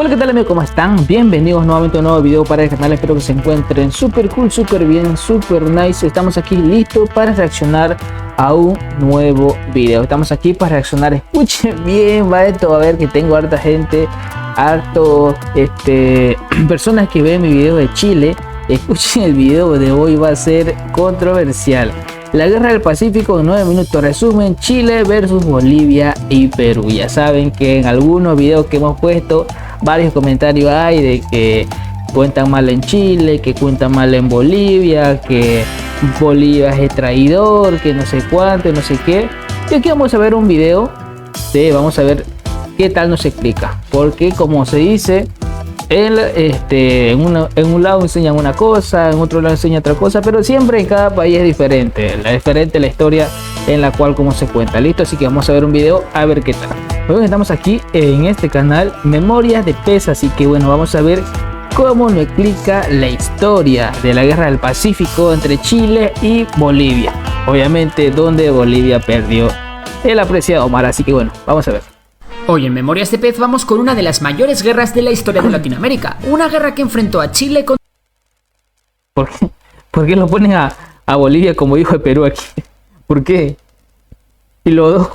Hola, ¿qué tal amigos? ¿Cómo están? Bienvenidos nuevamente a un nuevo video para el canal. Espero que se encuentren súper cool, súper bien, súper nice. Estamos aquí listos para reaccionar a un nuevo video. Estamos aquí para reaccionar. Escuchen bien, va esto. A ver, que tengo harta gente, personas que ven mi video de Chile. Escuchen, el video de hoy va a ser controversial. La guerra del Pacífico en 9 minutos. Resumen: Chile versus Bolivia y Perú. Ya saben que en algunos videos que hemos puesto, varios comentarios hay de que cuentan mal en Chile, que cuentan mal en Bolivia, que Bolivia es traidor, que no sé cuánto, no sé qué. Y aquí vamos a ver un video vamos a ver qué tal nos explica, porque como se dice, en un lado enseñan una cosa, en otro lado enseñan otra cosa, pero siempre en cada país es diferente la historia en la cual como se cuenta. Listo, así que vamos a ver un video a ver qué tal. Hoy estamos aquí en este canal Memorias de Pez, así que bueno, vamos a ver cómo nos explica la historia de la guerra del Pacífico entre Chile y Bolivia, obviamente donde Bolivia perdió el apreciado Omar. Así que bueno, vamos a ver. Hoy en Memorias de Pez vamos con una de las mayores guerras de la historia de Latinoamérica, una guerra que enfrentó a Chile con... ¿Por qué lo ponen a Bolivia como hijo de Perú aquí? ¿Por qué? Y los dos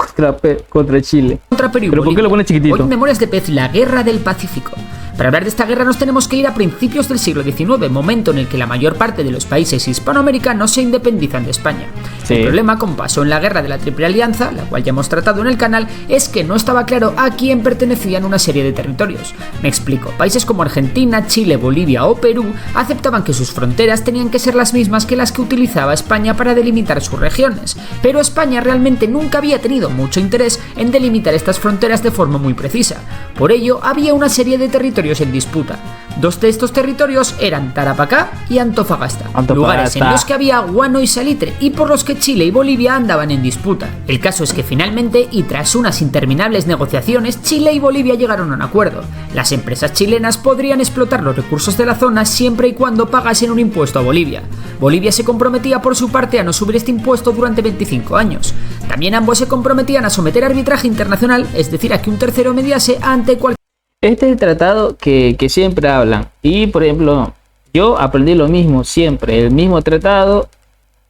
contra Chile. Contra Perú y ¿Pero Bolivia. por qué lo pone chiquitito? Hoy en Memorias de Pez, la guerra del Pacífico. Para hablar de esta guerra nos tenemos que ir a principios del siglo XIX, momento en el que la mayor parte de los países hispanoamericanos se independizan de España. Sí. El problema, como pasó en la guerra de la Triple Alianza, la cual ya hemos tratado en el canal, es que no estaba claro a quién pertenecían una serie de territorios. Me explico: países como Argentina, Chile, Bolivia o Perú aceptaban que sus fronteras tenían que ser las mismas que las que utilizaba España para delimitar sus regiones, pero España realmente nunca había tenido mucho interés en delimitar estas fronteras de forma muy precisa. Por ello, había una serie de territorios en disputa. Dos de estos territorios eran Tarapacá y Antofagasta, lugares en los que había guano y salitre y por los que Chile y Bolivia andaban en disputa. El caso es que finalmente, y tras unas interminables negociaciones, Chile y Bolivia llegaron a un acuerdo. Las empresas chilenas podrían explotar los recursos de la zona siempre y cuando pagasen un impuesto a Bolivia. Bolivia se comprometía por su parte a no subir este impuesto durante 25 años. También ambos se comprometían a someter a arbitraje internacional, es decir, a que un tercero mediase ante cualquier... Este es el tratado que siempre hablan. Y por ejemplo, yo aprendí lo mismo siempre. El mismo tratado,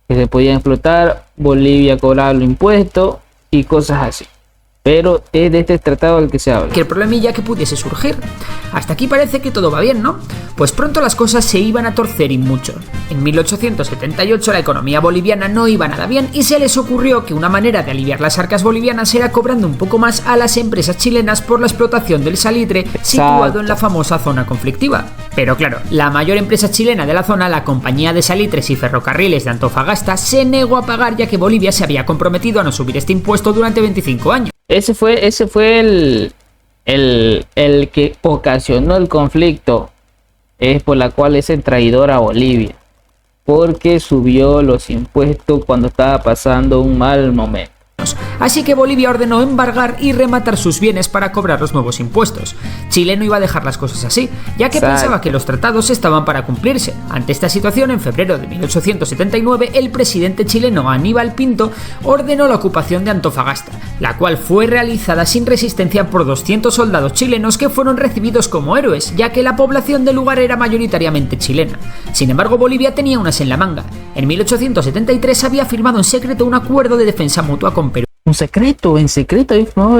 que se podía explotar, Bolivia cobraba los impuestos y cosas así. Pero es de este tratado del que se habla. Cualquier problemilla que pudiese surgir. Hasta aquí parece que todo va bien, ¿no? Pues pronto las cosas se iban a torcer y mucho. En 1878 la economía boliviana no iba nada bien y se les ocurrió que una manera de aliviar las arcas bolivianas era cobrando un poco más a las empresas chilenas por la explotación del salitre situado en la famosa zona conflictiva. Pero claro, la mayor empresa chilena de la zona, la Compañía de Salitres y Ferrocarriles de Antofagasta, se negó a pagar, ya que Bolivia se había comprometido a no subir este impuesto durante 25 años. Ese fue el que ocasionó el conflicto, es por la cual es el traidor a Bolivia, porque subió los impuestos cuando estaba pasando un mal momento. Así que Bolivia ordenó embargar y rematar sus bienes para cobrar los nuevos impuestos. Chile no iba a dejar las cosas así, ya que pensaba que los tratados estaban para cumplirse. Ante esta situación, en febrero de 1879, el presidente chileno Aníbal Pinto ordenó la ocupación de Antofagasta, la cual fue realizada sin resistencia por 200 soldados chilenos que fueron recibidos como héroes, ya que la población del lugar era mayoritariamente chilena. Sin embargo, Bolivia tenía unas en la manga. En 1873 había firmado en secreto un acuerdo de defensa mutua con Perú. En secreto, ¿no?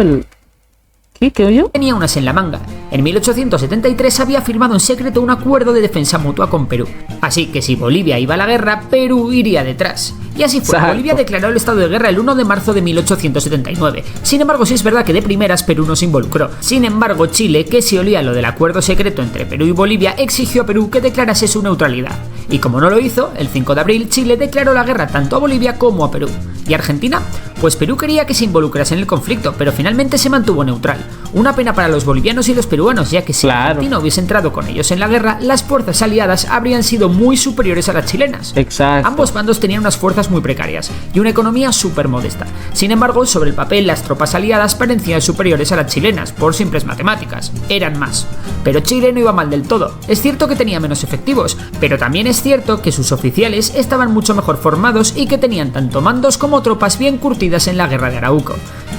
¿Qué oyó? Tenía unas en la manga. En 1873 había firmado en secreto un acuerdo de defensa mutua con Perú. Así que si Bolivia iba a la guerra, Perú iría detrás. Y así fue. Exacto. Bolivia declaró el estado de guerra el 1 de marzo de 1879. Sin embargo, sí es verdad que de primeras Perú no se involucró. Sin embargo, Chile, que se olía lo del acuerdo secreto entre Perú y Bolivia, exigió a Perú que declarase su neutralidad. Y como no lo hizo, el 5 de abril Chile declaró la guerra tanto a Bolivia como a Perú. ¿Y Argentina? Pues Perú quería que se involucrase en el conflicto, pero finalmente se mantuvo neutral. Una pena para los bolivianos y los peruanos, ya que si Argentina hubiese entrado con ellos en la guerra, las fuerzas aliadas habrían sido muy superiores a las chilenas. Exacto. Ambos bandos tenían unas fuerzas muy precarias y una economía súper modesta. Sin embargo, sobre el papel, las tropas aliadas parecían superiores a las chilenas, por simples matemáticas. Eran más. Pero Chile no iba mal del todo. Es cierto que tenía menos efectivos, pero también es cierto que sus oficiales estaban mucho mejor formados y que tenían tanto mandos como tropas bien curtidas en la guerra de Arauco.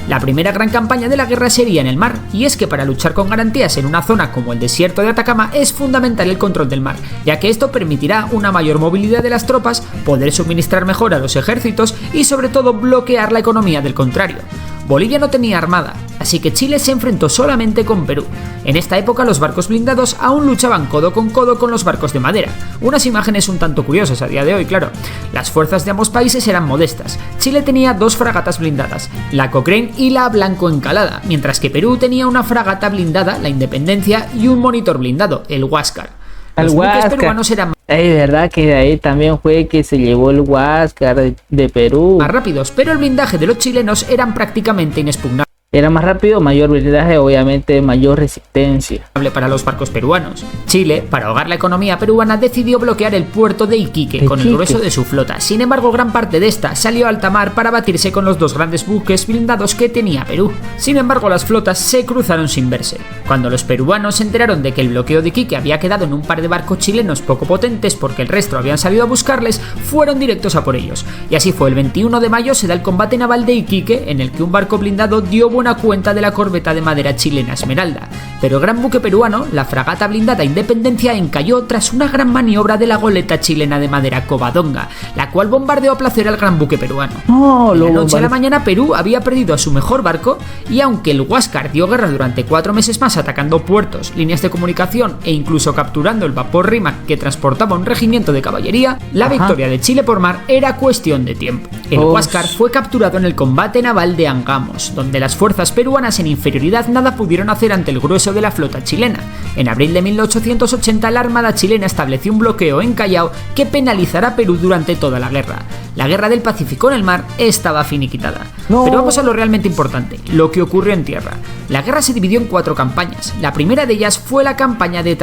La primera gran campaña de la guerra sería en el mar, y es que para luchar con garantías en una zona como el desierto de Atacama es fundamental el control del mar, ya que esto permitirá una mayor movilidad de las tropas, poder suministrar mejor a los ejércitos y sobre todo bloquear la economía del contrario. Bolivia no tenía armada, así que Chile se enfrentó solamente con Perú. En esta época los barcos blindados aún luchaban codo con los barcos de madera. Unas imágenes un tanto curiosas a día de hoy, claro. Las fuerzas de ambos países eran modestas. Chile tenía 2 fragatas blindadas, la Cochrane y la Blanco Encalada, mientras que Perú tenía una fragata blindada, la Independencia, y un monitor blindado, el Huáscar. Los buques peruanos eran es verdad que de ahí también fue que se llevó el Huáscar de Perú. más rápidos, pero el blindaje de los chilenos eran prácticamente inexpugnables. Era más rápido, mayor blindaje, obviamente mayor resistencia Para los barcos peruanos. Chile, para ahogar la economía peruana, decidió bloquear el puerto de Iquique con el grueso de su flota. Sin embargo, gran parte de esta salió a alta mar para batirse con los 2 grandes buques blindados que tenía Perú. Sin embargo, las flotas se cruzaron sin verse. Cuando los peruanos se enteraron de que el bloqueo de Iquique había quedado en un par de barcos chilenos poco potentes porque el resto habían salido a buscarles, fueron directos a por ellos. Y así fue, el 21 de mayo se da el combate naval de Iquique, en el que un barco blindado dio buena cuenta de la corbeta de madera chilena Esmeralda, pero el gran buque peruano, la fragata blindada Independencia, encalló tras una gran maniobra de la goleta chilena de madera Covadonga, la cual bombardeó a placer al gran buque peruano. De la noche a la mañana Perú había perdido a su mejor barco, y aunque el Huáscar dio guerra durante 4 meses más atacando puertos, líneas de comunicación e incluso capturando el vapor Rímac que transportaba un regimiento de caballería, la victoria de Chile por mar era cuestión de tiempo. El Huáscar fue capturado en el combate naval de Angamos, donde las fuerzas peruanas en inferioridad nada pudieron hacer ante el grueso de la flota chilena. En abril de 1880 la Armada chilena estableció un bloqueo en Callao que penalizará a Perú durante toda la guerra. La guerra del Pacífico en el mar estaba finiquitada. Pero vamos a lo realmente importante, lo que ocurrió en tierra. La guerra se dividió en 4 campañas. La primera de ellas fue la campaña de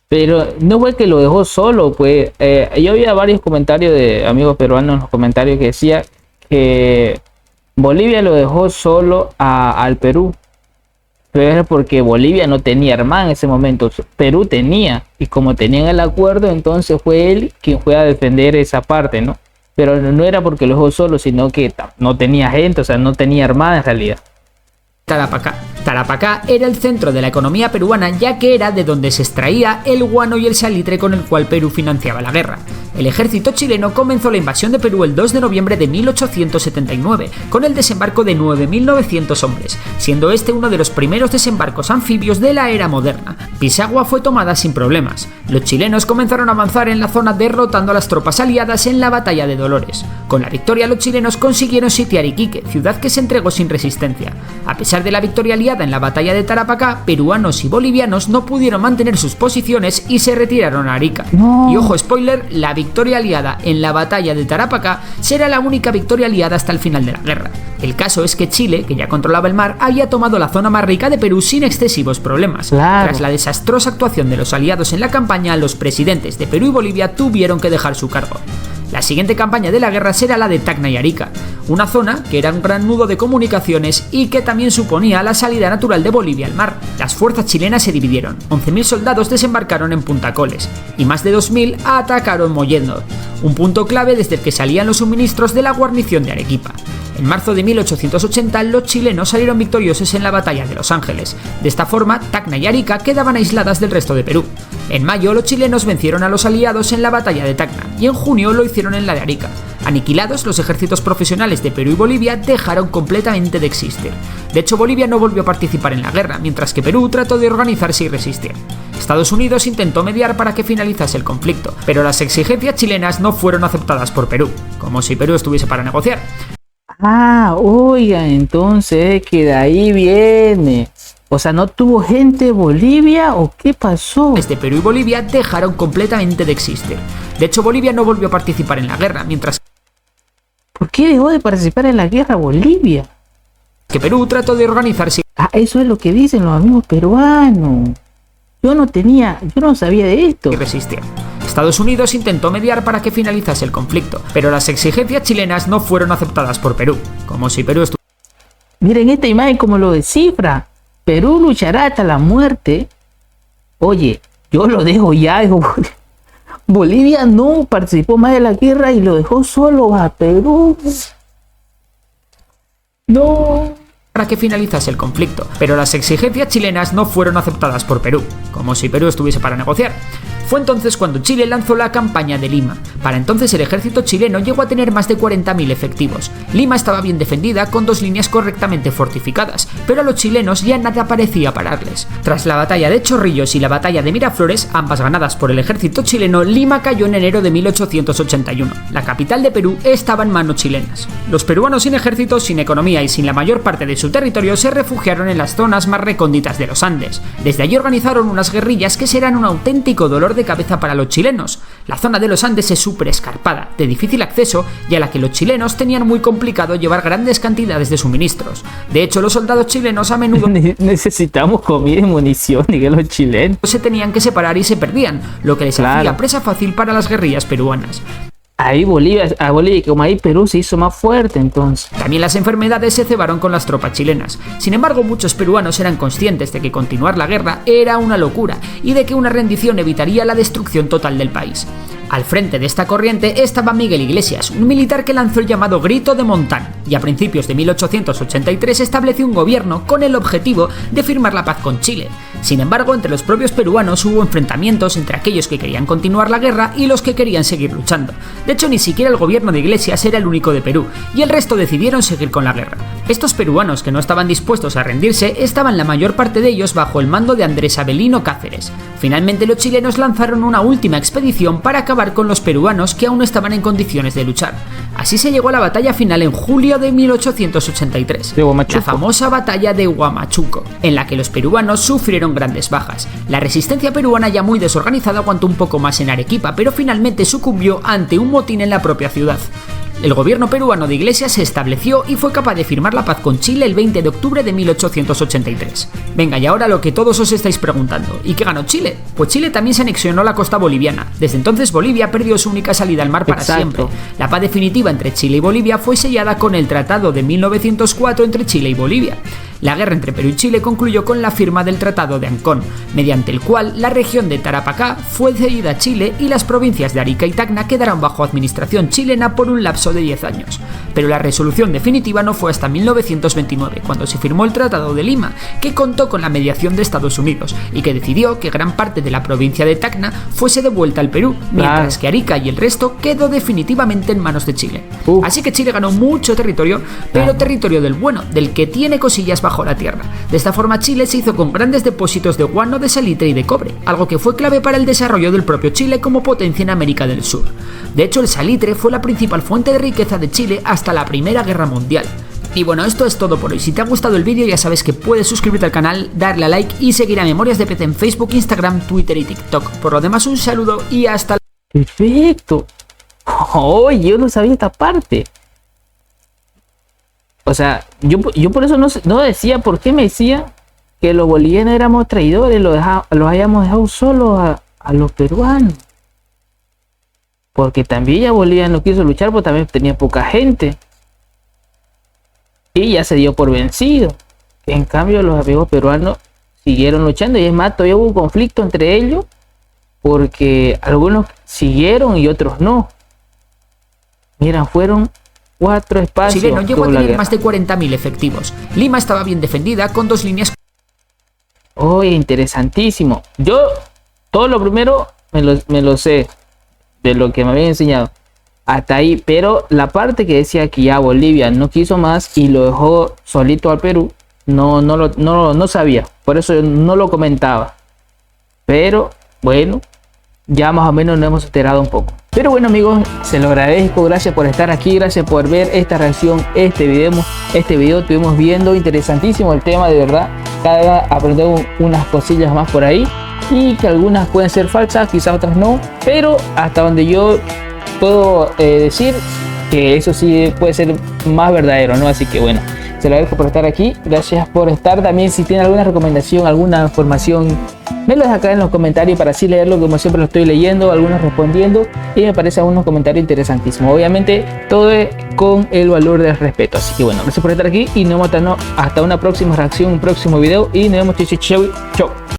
Pero no fue que lo dejó solo, pues yo había varios comentarios de amigos peruanos en los comentarios que decía que Bolivia lo dejó solo al Perú, pero era porque Bolivia no tenía armada en ese momento, Perú tenía, y como tenían el acuerdo, entonces fue él quien fue a defender esa parte, ¿no? Pero no era porque lo dejó solo, sino que no tenía gente, o sea, no tenía armada en realidad. Tarapacá. Tarapacá era el centro de la economía peruana, ya que era de donde se extraía el guano y el salitre con el cual Perú financiaba la guerra. El ejército chileno comenzó la invasión de Perú el 2 de noviembre de 1879, con el desembarco de 9.900 hombres, siendo este uno de los primeros desembarcos anfibios de la era moderna. Pisagua fue tomada sin problemas. Los chilenos comenzaron a avanzar en la zona derrotando a las tropas aliadas en la batalla de Dolores. Con la victoria los chilenos consiguieron sitiar Iquique, ciudad que se entregó sin resistencia. A pesar de la victoria aliada en la batalla de Tarapacá, peruanos y bolivianos no pudieron mantener sus posiciones y se retiraron a Arica. Y ojo spoiler, la victoria aliada en la batalla de Tarapacá será la única victoria aliada hasta el final de la guerra. El caso es que Chile, que ya controlaba el mar, había tomado la zona más rica de Perú sin excesivos problemas. Tras la desastrosa actuación de los aliados en la campaña, los presidentes de Perú y Bolivia tuvieron que dejar su cargo. La siguiente campaña de la guerra será la de Tacna y Arica, una zona que era un gran nudo de comunicaciones y que también suponía la salida natural de Bolivia al mar. Las fuerzas chilenas se dividieron, 11.000 soldados desembarcaron en Punta Coles y más de 2.000 atacaron Mollendo, un punto clave desde el que salían los suministros de la guarnición de Arequipa. En marzo de 1880 los chilenos salieron victoriosos en la batalla de Los Ángeles. De esta forma, Tacna y Arica quedaban aisladas del resto de Perú. En mayo los chilenos vencieron a los aliados en la batalla de Tacna y en junio lo hicieron en la de Arica. Aniquilados, los ejércitos profesionales de Perú y Bolivia dejaron completamente de existir. De hecho, Bolivia no volvió a participar en la guerra, mientras que Perú trató de organizarse y resistir. Estados Unidos intentó mediar para que finalizase el conflicto, pero las exigencias chilenas no fueron aceptadas por Perú, como si Perú estuviese para negociar. Oiga, entonces que de ahí viene. O sea, ¿no tuvo gente de Bolivia o qué pasó? Desde Perú y Bolivia dejaron completamente de existir. De hecho, Bolivia no volvió a participar en la guerra, mientras ¿por qué dejó de participar en la guerra Bolivia? Que Perú trató de organizarse. Eso es lo que dicen los amigos peruanos. Yo no sabía de esto. Y resistir. Estados Unidos intentó mediar para que finalizase el conflicto, pero las exigencias chilenas no fueron aceptadas por Perú, como si Perú estuviera. Miren esta imagen como lo descifra. Perú luchará hasta la muerte. Oye, yo lo dejo ya. Bolivia no participó más de la guerra y lo dejó solo a Perú. No. para que finalizase el conflicto, pero las exigencias chilenas no fueron aceptadas por Perú, como si Perú estuviese para negociar. Fue entonces cuando Chile lanzó la campaña de Lima. Para entonces el ejército chileno llegó a tener más de 40.000 efectivos. Lima estaba bien defendida con 2 líneas correctamente fortificadas, pero a los chilenos ya nada parecía pararles. Tras la batalla de Chorrillos y la batalla de Miraflores, ambas ganadas por el ejército chileno, Lima cayó en enero de 1881. La capital de Perú estaba en manos chilenas. Los peruanos sin ejército, sin economía y sin la mayor parte de su territorio se refugiaron en las zonas más recónditas de los Andes. Desde allí organizaron unas guerrillas que serán un auténtico dolor de cabeza para los chilenos. La zona de los Andes es súper escarpada, de difícil acceso y a la que los chilenos tenían muy complicado llevar grandes cantidades de suministros. De hecho, los soldados chilenos a menudo necesitamos comida y munición, y que los chilenos se tenían que separar y se perdían, lo que les hacía presa fácil para las guerrillas peruanas. Ahí Bolivia, como ahí Perú se hizo más fuerte entonces. También las enfermedades se cebaron con las tropas chilenas. Sin embargo, muchos peruanos eran conscientes de que continuar la guerra era una locura y de que una rendición evitaría la destrucción total del país. Al frente de esta corriente estaba Miguel Iglesias, un militar que lanzó el llamado Grito de Montán, y a principios de 1883 estableció un gobierno con el objetivo de firmar la paz con Chile. Sin embargo, entre los propios peruanos hubo enfrentamientos entre aquellos que querían continuar la guerra y los que querían seguir luchando. De hecho, ni siquiera el gobierno de Iglesias era el único de Perú, y el resto decidieron seguir con la guerra. Estos peruanos que no estaban dispuestos a rendirse estaban la mayor parte de ellos bajo el mando de Andrés Avelino Cáceres. Finalmente los chilenos lanzaron una última expedición para acabar con los peruanos que aún no estaban en condiciones de luchar. Así se llegó a la batalla final en julio de 1883, la famosa batalla de Huamachuco, en la que los peruanos sufrieron grandes bajas. La resistencia peruana, ya muy desorganizada, aguantó un poco más en Arequipa, pero finalmente sucumbió ante un motín en la propia ciudad. El gobierno peruano de Iglesias se estableció y fue capaz de firmar la paz con Chile el 20 de octubre de 1883. Venga, y ahora lo que todos os estáis preguntando, ¿y qué ganó Chile? Pues Chile también se anexionó la costa boliviana. Desde entonces Bolivia perdió su única salida al mar para siempre. La paz definitiva entre Chile y Bolivia fue sellada con el Tratado de 1904 entre Chile y Bolivia. La guerra entre Perú y Chile concluyó con la firma del Tratado de Ancón, mediante el cual la región de Tarapacá fue cedida a Chile y las provincias de Arica y Tacna quedaron bajo administración chilena por un lapso de 10 años. Pero la resolución definitiva no fue hasta 1929, cuando se firmó el Tratado de Lima, que contó con la mediación de Estados Unidos y que decidió que gran parte de la provincia de Tacna fuese devuelta al Perú, mientras que Arica y el resto quedó definitivamente en manos de Chile. Así que Chile ganó mucho territorio, pero territorio del bueno, del que tiene cosillas bajo la tierra. De esta forma Chile se hizo con grandes depósitos de guano, de salitre y de cobre, algo que fue clave para el desarrollo del propio Chile como potencia en América del Sur. De hecho, el salitre fue la principal fuente de riqueza de Chile hasta la Primera Guerra Mundial. Y bueno, esto es todo por hoy. Si te ha gustado el vídeo ya sabes que puedes suscribirte al canal, darle a like y seguir a Memorias de PC en Facebook, Instagram, Twitter y TikTok. Por lo demás, un saludo y hasta... Perfecto. Oh, yo no sabía esta parte. O sea, yo por eso no decía, ¿por qué me decía que los bolivianos éramos traidores, los hayamos dejado solos a los peruanos? Porque también ya Bolivia no quiso luchar, porque también tenía poca gente. Y ya se dio por vencido. En cambio, los amigos peruanos siguieron luchando. Y es más, todavía hubo un conflicto entre ellos, porque algunos siguieron y otros no. Mira, fueron 4 espacios. Chile no llegó a tener más de 40.000 efectivos. Lima estaba bien defendida con 2 líneas. Oye, interesantísimo. Yo todo lo primero me lo sé de lo que me habían enseñado hasta ahí, pero la parte que decía que ya Bolivia no quiso más y lo dejó solito al Perú, no sabía, por eso no lo comentaba. Pero bueno, ya más o menos nos hemos enterado un poco. Pero bueno amigos, se lo agradezco, gracias por estar aquí, gracias por ver esta reacción, este video estuvimos viendo, interesantísimo el tema, de verdad. Cada vez aprendemos unas cosillas más por ahí, y que algunas pueden ser falsas, quizás otras no, pero hasta donde yo puedo decir que eso sí puede ser más verdadero, ¿no? Así que bueno, se lo agradezco por estar aquí, gracias por estar. También si tienen alguna recomendación, alguna información, me lo dejan acá en los comentarios para así leerlo, como siempre lo estoy leyendo, algunos respondiendo, y me parece unos comentarios interesantísimos. Obviamente todo es con el valor del respeto. Así que bueno, gracias por estar aquí y nos vemos hasta una próxima reacción, un próximo video, y nos vemos. Chau.